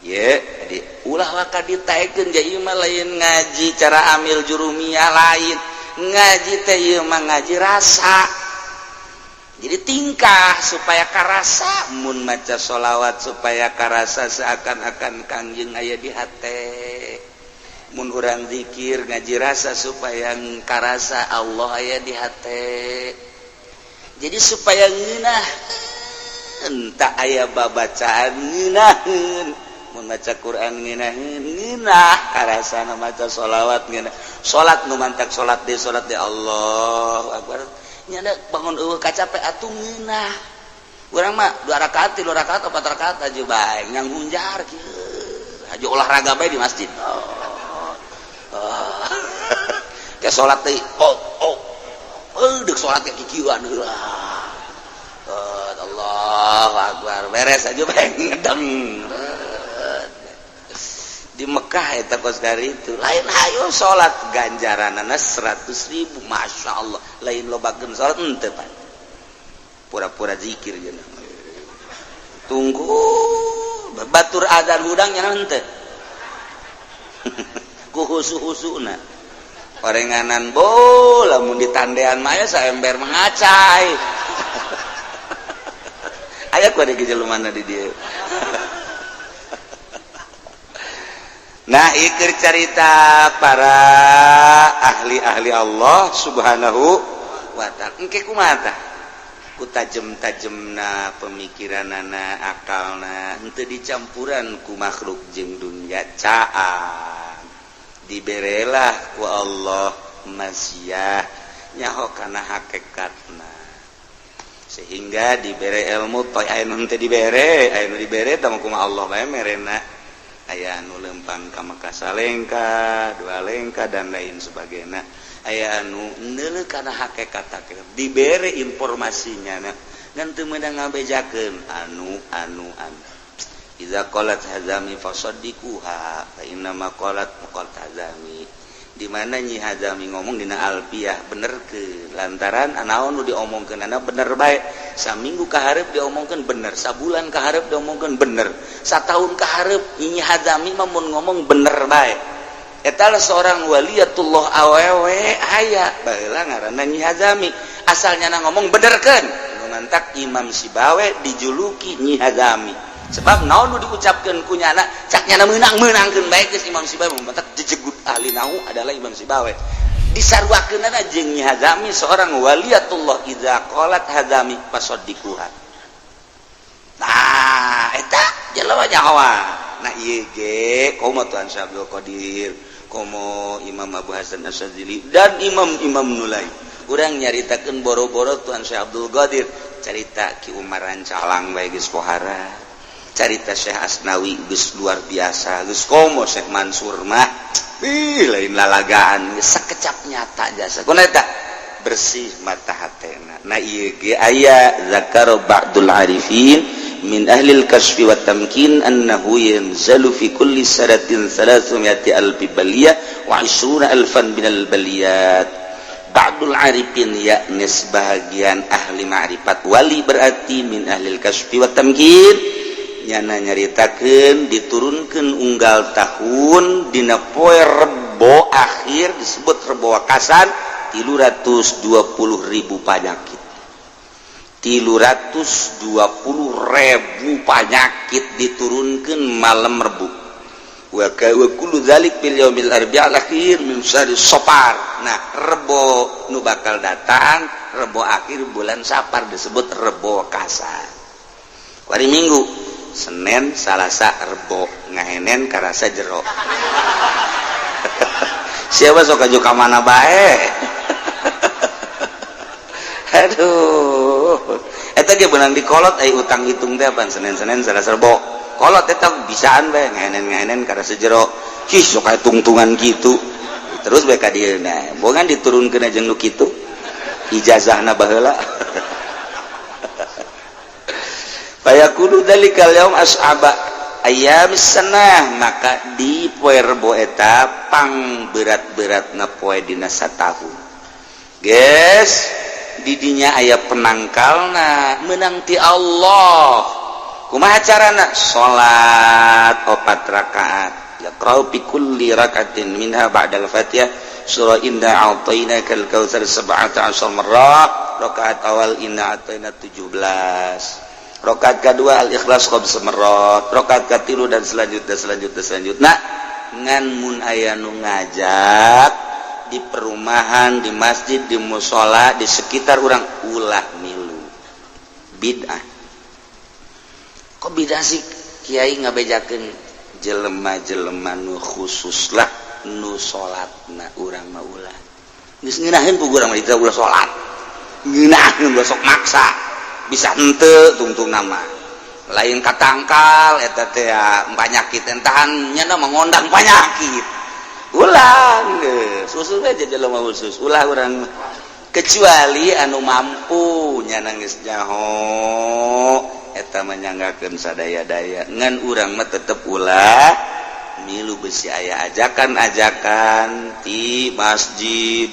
Speaker 1: ye jadi ulah waka ditaekeun jadi mah lain ngaji cara amil jurumiyah lain ngaji teh ieu mah ngaji rasa jadi tingkah supaya karasa mun maca sholawat supaya karasa seakan-akan kangjeng aya di hate mun urang zikir ngaji rasa supaya karasa Allah aya di hate jadi supaya ngeunah entah aya babacaan ngeunaheun mun maca Quran ngeunah karasana maca sholawat ngeunah salat nu mantak salat de Allahu akbar nyana bangun eueuh kacape atuh ngeunah urang mah 2 rakaat 3 rakaat 4 rakaat aja bae nyang hunjar kieu aja olahraga bae di masjid kayak sholat teh dek sholat kayak kikieuan heula Allahu akbar beres aja bae ngedeng di Mekah eta kos dari itu lain hayu sholat ganjaranana 100.000 Masya Allah lain lobakeun sholat henteu pan pura-pura zikir jeung tunggu batur adzan hudang nya henteu ku husu-husuna orenganan bola mun ditandean mah saember mengacai aya ku ada jelema di dieu Nah ikir cerita para ahli-ahli Allah subhanahu wa ta'ala engke kumaha ku tajem-tajemna pemikiranana akalna henteu dicampuran ku makhluk jeung dunia caan diberelah ku Allah masyiah nyaho kana hakikatna sehingga dibere ilmu toy aya nu henteu dibere aya nu dibere tah kumaha Allah bae merena aya anu lempang ka Makasalengka, dua lengka dan lain sebagainya. Aya anu neuleuh kana hakikat dibere informasinya ngan teu meunang ngabejakeun anu. Iza qalat hazami fasaddiquha fa inna ma qalat hazami. Di mana Nyi Hazami ngomong dina Alfiyah bener ke lantaran anaon nu diomongkeun ana bener bae. Saminggu kaharep diomongkeun bener, sabulan kaharep diomongkeun bener, satahun kaharep Nyi Hazami mah mun ngomong bener bae. Eta seorang waliyatullah awewe aya baheula ngaranna Nyi Hazami. Asalnya ngomong benerkeun. Nu mantak Imam Sibawe dijuluki Nyi Hazami. Sebab naon nu diucapkeun ku nyana cak nyana meunang-meunangkeun bae geus Imam Sibawe mantak dijegut ahli nahu adalah Imam Sibawe. Disarwakeunana jeung Nyi Hazami seorang waliyatullah idza qalat Hazami fasaddiquha. Nah, eta jelema nyawa. Nah ieu ge komo Tuan Syekh Abdul Qadir, komo Imam Abu Hasan Asyadzili dan imam-imam nulai. Urang nyaritakeun boro-boro Tuan Syekh Abdul Qadir cerita Ki Umar Rancalang bae geus pohara. Carita Syekh Asnawi geus luar biasa geus komo Syekh Mansur mah lain lalagaan geus sakecap nyata jasa kunaha eta bersih mata hatena. Nah ieu ge aya zakara ba'dul arifin min ahli al-kasfi wa tamkin annahu yanzalu fi kulli sanatin 300 alfi baliyah wa 20 alfan minal baliyat. Ba'dul arifin yakni sebahagian ahli ma'rifat wali berarti min ahli al-kasfi wa tamkin nyana nyaritakeun diturunkeun unggal tahun dina poe Rebo akhir disebut Rebo Wakasan 320.000 panyakit 320.000 panyakit diturunkeun malam Rebo wa kullu dzalik fil yaumil arbi'il akhir min syahri Safar. Nah Rebo nu bakal datang Rebo akhir bulan Safar disebut Rebo Wakasan. Hari Minggu Senin, Salasa, Rebo ngahenen karasa jero. Siapa sok aju ka mana bae? Aduh. Eta ge beunang dikolot ai utang hitung teh pan Senin-Senin Salasa Rebo. Kolot eta bisaan bae ngahenen karasa jero. Hih sok aya tungtungan kitu. Terus bae ka dieu nah, bogan diturunkeun jeung nu kitu. Ijazahna baheula. Fayaqulu dzalikal yaum as'aba ayyamis sanah maka di poe Rebo eta pang berat-beratna poe dina satahun. Geus di dinya aya penangkalna meunang ti Allah. Kumaha carana? Salat 4 rakaat. Yaqra'u fi kulli rak'atin minha ba'dal Fatihah surah Inna a'tainakal kautsar 17 marrah. Rakaat awal Inna a'taina 17. Rakaat kedua Al-Ikhlas khamsa marrat, rakaat katilu dan selanjutnya ngan mun aya nu ngajak di perumahan, di masjid, di mushola, di sekitar urang ulah milu bid'ah. Kok bid'ah sih kiai ngabejakeun jelema-jelema nu khusus lah nu salatna urang mah ulah geus ngeunaheun ku urang mah itu ulah salat ngeunaheun besok maksa bisa henteu tungtung nama lain katangkal eta teh panyakit entahan nya mengondang panyakit ulang susu we jelema khusus ulah urang kecuali anu mampu nya geus nyaho eta manyanggakeun sadaya-daya ngan urang mah tetep ulah milu besi aya ajakan-ajakan ti masjid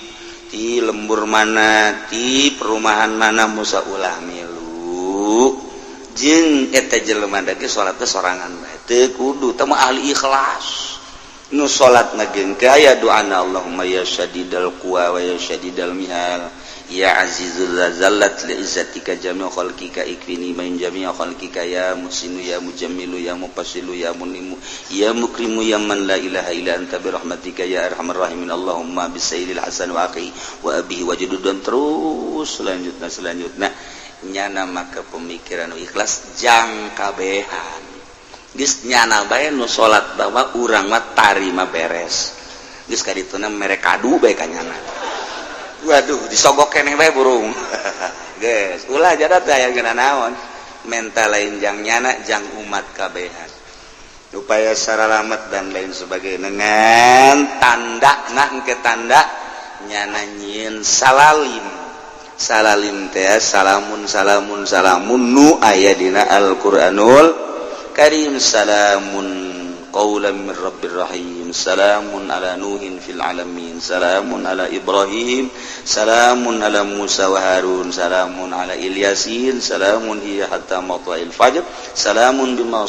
Speaker 1: ti lembur mana ti perumahan mana musa ulah milu jeung eta jelema dage salat teh sorangan bae teu kudu teh mah ahli ikhlas nu salatna geung aya doana Allahumma ya syadidal quwa wa ya syadidal mihal ya azizul zallat li izzatika jami'u khalqika ikfini min jami'u khalqika ya musinu ya mujammilu ya mufassilu ya munimu ya mukrimu ya man la ilaha illa anta bi rahmatika ya arhamar rahimin Allahumma bisayyidil hasan wa akhi wa abihi wajudud dan terus selanjutnya nyana maka pemikiran ikhlas jang kabehan geus nyana bae nu salat bahwa urang mah tari mah beres geus kadituna mere kadu bae ka nyana. Waduh, disogok keneh bae burung. Geus, ulah jadat aya geuna naon. Mental lain jang nyana, jang umat kabehan. Upaya saralamat dan lain sebagainya dengan tanda engke tanda nyana nyieun salalim. Salalim teh salamun nu aya dina Al-Qur'anul Karim salamun qaulan min rabbir rahim salamun ala nuhin fil alamin salamun ala ibrahim salamun ala musa wa harun salamun ala ilyasin salamun hiya hatta matla'il fajr salamun bima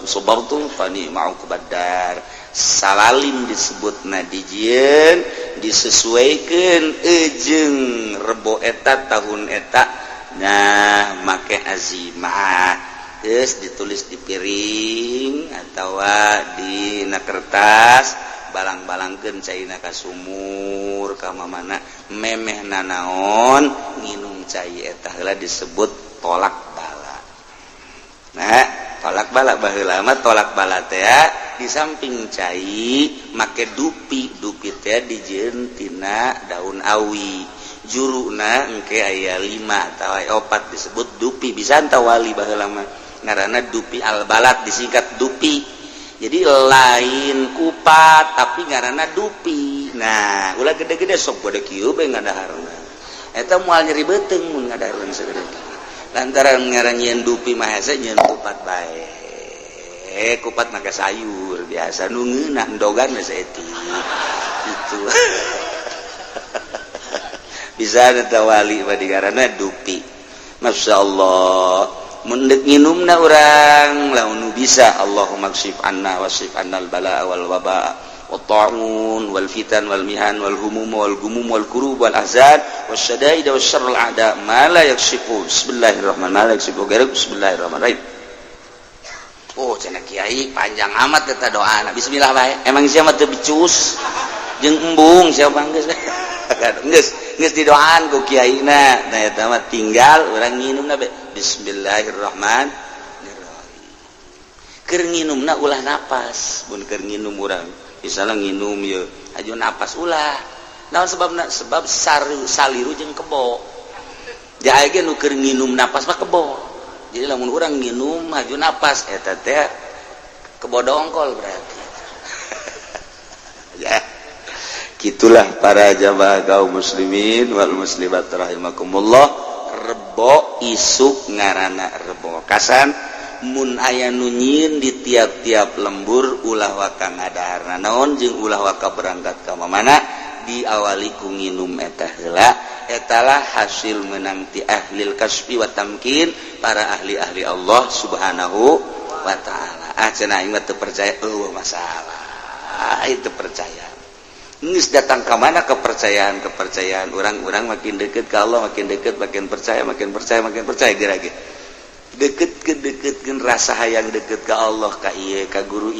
Speaker 1: sabartum fa ni'ma uqbadar. Salalim disebutna dijieun disesuaikeun jeung rebo eta tahun eta nah make azimah geus ditulis di piring atawa di kertas balang-balangkeun caina ka sumur ka mamana memehna naon nginum cai eta heula disebut tolak bala. Nah, tolak bala baheula mah tolak bala teh di samping cai make dupi teh dijieun tina daun awi. Juruna engke aya 5 atawa 4 disebut dupi bisa tawali baheula mah ngaranna dupi al-balad disingkat dupi. Jadi lain kupat tapi ngaranna dupi. Nah, ulah gede-gede sok bade kieu bae ngadaharna. Eta moal nyeri beuteung mun ngadahareun sagede. Lantaran ngaranjeun dupi mah hese nyeun kupat bae. Kupat make sayur biasa nu ngeunah endogan mah saeutik. Gitu. Bisa eta wali mah digaranna dupi. Masyaallah. Mundek nginumna urang lamun bisa Allahumma kshif anna wasif annal balaa wal waba wat ta'un wal fitan wal mihan wal humum wal gumum wal kurub wal ahzan wasyadaid wasyarrul a'da ma la yakshifu bismillahirrahmanirrahim bismillahirrahmanirrahim. Oh cenah kiai panjang amat eta doana bismillah bae emang sia mah teu bicus jeung embung sia banggeus geus didoaan ku kiaina nah eta mah tinggal urang nginumna bae bismillahirrahmanirrahim. Keur nginumna ulah napas mun keur nginum urang misalnya nginum ye aju napas ulah naon sebabna sebab saliru jeung kebo da aya ge nu keur nginum napas mah kebo jadi lamun urang nginum aju napas eta teh kebo dongkol berarti. Ya gitulah para jamaah kaum muslimin wal muslimat rahimakumullah. Rebo isuk ngaranna rebo kasan mun aya nu nyieun di tiap-tiap lembur ulah waka ngadaharna naon jeung ulah waka berangkat ka mamana diawali ku nginum eta heula etalah hasil meunang ti ahlil kasfi wa tamkin para ahli-ahli Allah Subhanahu wa taala. Cenah aing mah teu percaya masalah itu percaya geus datang ka mana kepercayaan orang makin dekat ke Allah makin percaya gerage deketkeun rasa hayang deket ke Allah ka ieu ka guru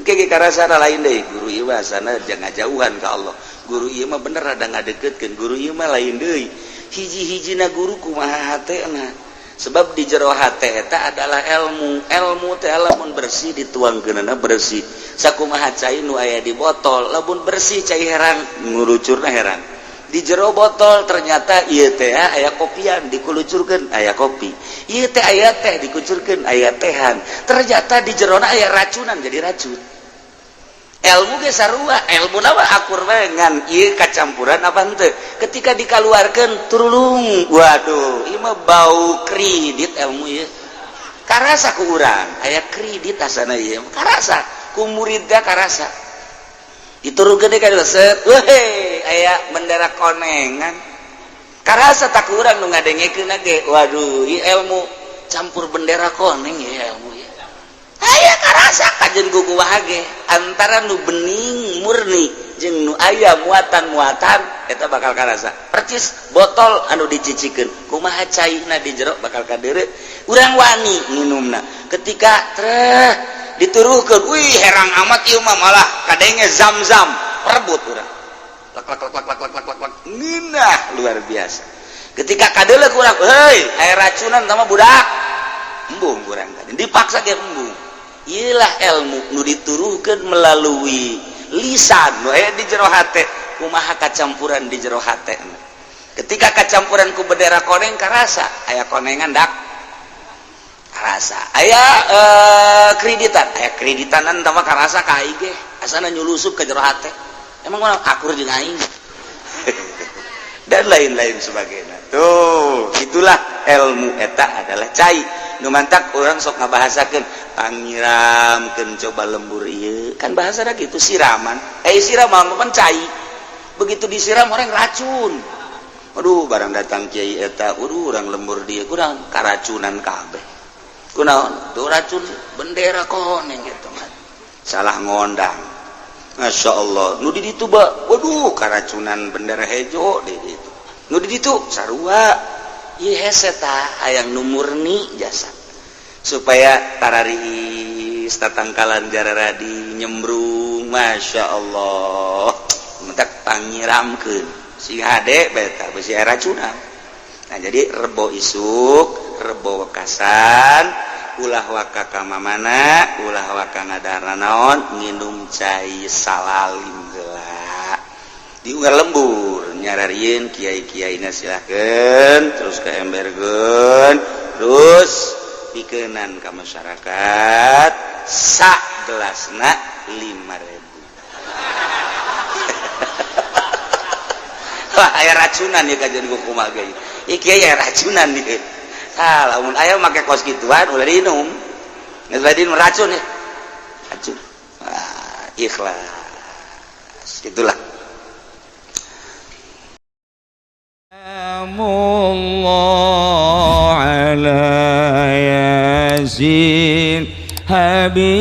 Speaker 1: kege ka rasana lain deui guru ieu asana jangan jauhan ka Allah guru ieu mah bener rada ngadeketkeun guru ieu mah lain deui hiji-hijina guru kumaha hatena sebab di jero hate eta adalah ilmu teh lamun bersih dituangkeunna bersih sakumaha cai nu aya di botol lamun bersih cai heran ngurucurna heran di jero botol ternyata ieu teh aya kopian dikulucurkeun aya kopi ieu teh aya teh dikucurkeun aya tehan ternyata di jerona aya racunan jadi racun. Ilmu ge sarua ilmu na akur bae ngan ieu kacampuran apa henteu ketika dikaluarkeun turulung waduh ieu mah bau kredit ilmu ieu karasa ku urang aya kredit asana ieu karasa ku muridna karasa diturukeun deui ka set weh aya bendera konengan karasa tak urang nu ngadengekeun ge waduh ieu ilmu campur bendera koneng ieu ilmu ieu aya karasa kajen guguwah ge antara nu bening murni jeung nu aya muatan-muatan eta bakal karasa percis botol anu dicicikeun kumaha cairna di jero bakal kadeure urang wani nginumna ketika treh dituruhkeun wih herang amat ieu mah malah kadenge zam-zam perebut urang lak nginah luar biasa ketika kadeuleuh urang heuy aya racunan tama budak embung urang dipaksa ge embung iyalah ilmu nu dituruhkeun melalui lisan nu aya di jero hate kumaha kacampuran di jero hate ketika kacampuran ku bendera koneng karasa aya konengan dak karasa aya kreditanan tama karasa ka aing ge asana nyulusup ke jero hate emang urang akur jeung aing dan lain-lain sebagainya tuh itulah ilmu eta adalah cai nu mantak urang sok ngabahasakeun panyiramkeun coba lembur ieu kan bahasana kitu siraman siraman mah cai begitu disiram orang racun aduh barang datang kiai eta urang lembur dia kurang karacunan kabeh kunaon tuh racun bendera koneng gitu mah salah ngondang Masya Allah nu di ditu waduh karacunan bendera hejo di ditu nu di ditu sarua ieu hese tah hayang nu murni jasa supaya tarari tatangkalan jararadi nyembrung Masya Allah mentak panyiramkeun si hade beta besi racunan nah jadi rebo isuk rebo wekasan ulah waka ka mamana ulah waka ngadarna naon nginum cai salalim heula di unggal lembur nyararieun kiai-kiaina silakeun terus ke embergeun terus pikeunnan ka masyarakat sak gelasna 5.000 wah aya racunan ieu kajian kumaha ge ieu kiai aya racunan ieu lamun aya make kos kituan ulah diinum geus bae diinum racun ya racun ikhlas itulah
Speaker 2: Allah ala yasin habibillah